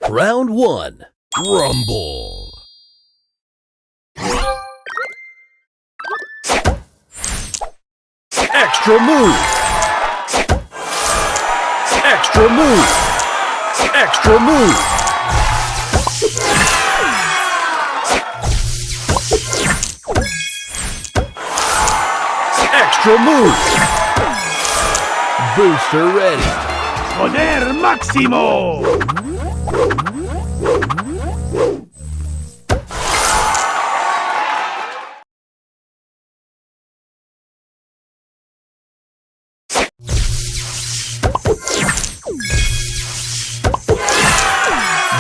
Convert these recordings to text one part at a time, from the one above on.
Round 1. Rumble. Extra move. Extra move. Extra move. Extra move. Booster ready. Poder máximo.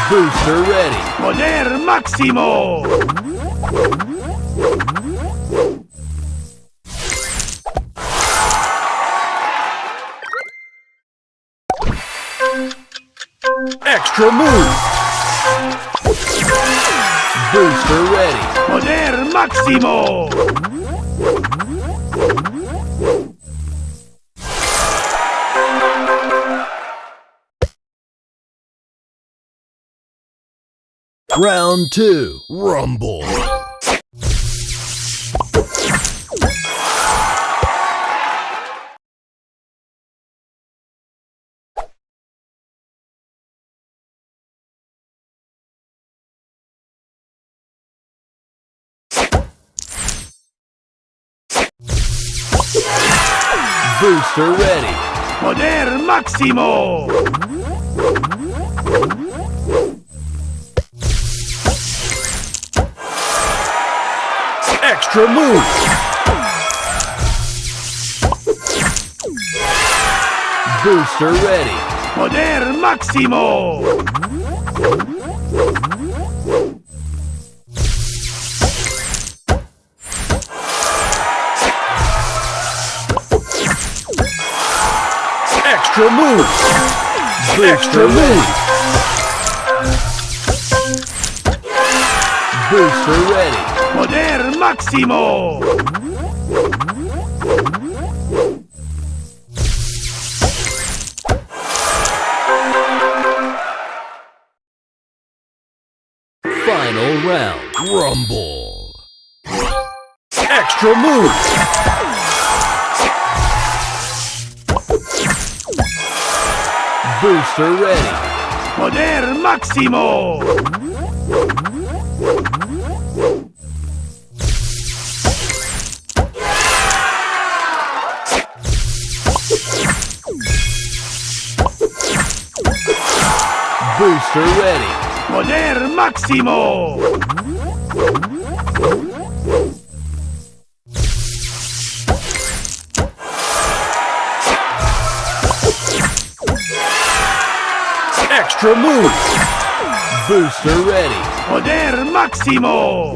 Booster ready. Poder máximo. Extra move. Booster ready. Poder máximo. Round 2. Rumble. Booster ready. Poder máximo. Extra move. Booster ready. Poder máximo. Extra move. Extra move. Booster ready. Poder máximo. Final round. Rumble. Extra move. Booster ready. Poder máximo. Booster ready. Poder máximo. Extra move. Booster ready. Poder máximo.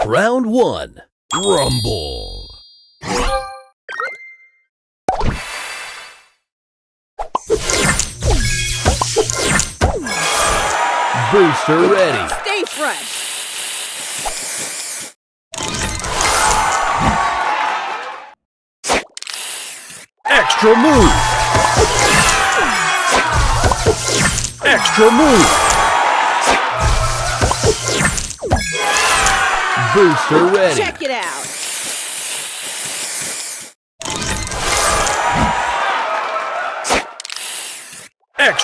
Round 1. Rumble. Booster ready. Stay fresh. Extra move. Extra move. Booster ready. Check it out.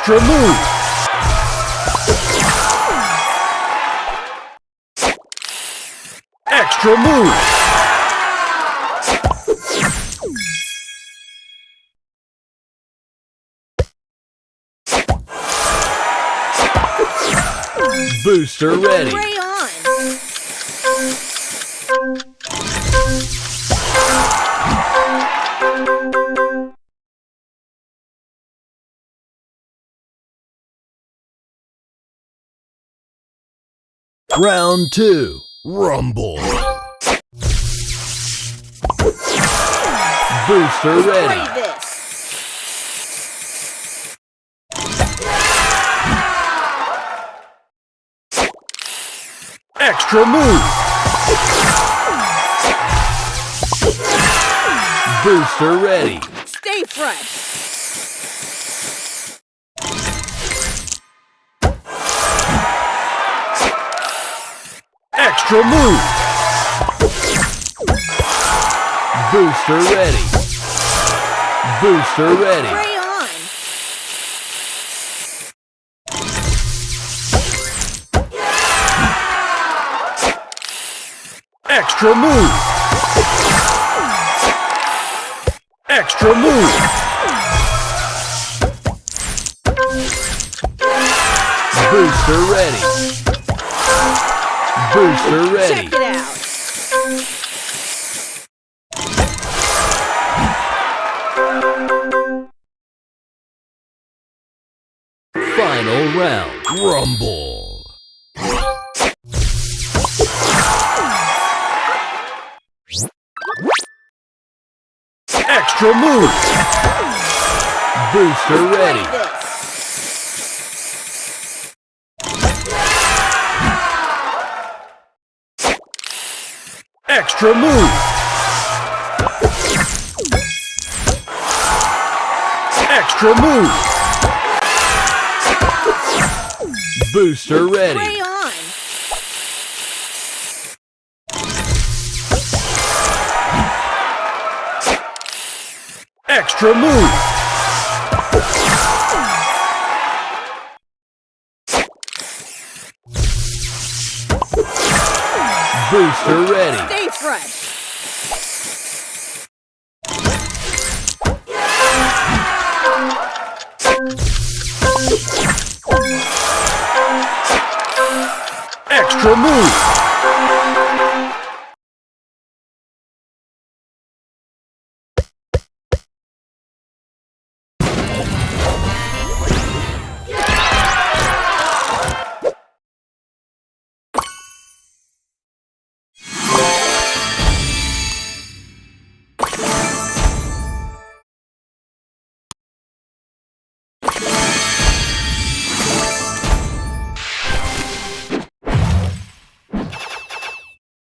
Extra move! Extra move! Booster ready! Ray on! Round 2, rumble! Booster ready! Play this! Extra move! Booster ready! Stay fresh! Extra move! Booster ready! Booster ready! Ray on! Extra move! Extra move! Booster ready! Booster ready! Check it out! Final round, rumble! Extra move! Booster ready! Play this! Extra move! Extra move! Booster ready! Ray on! Extra move! Booster ready! Stay fresh! Extra move!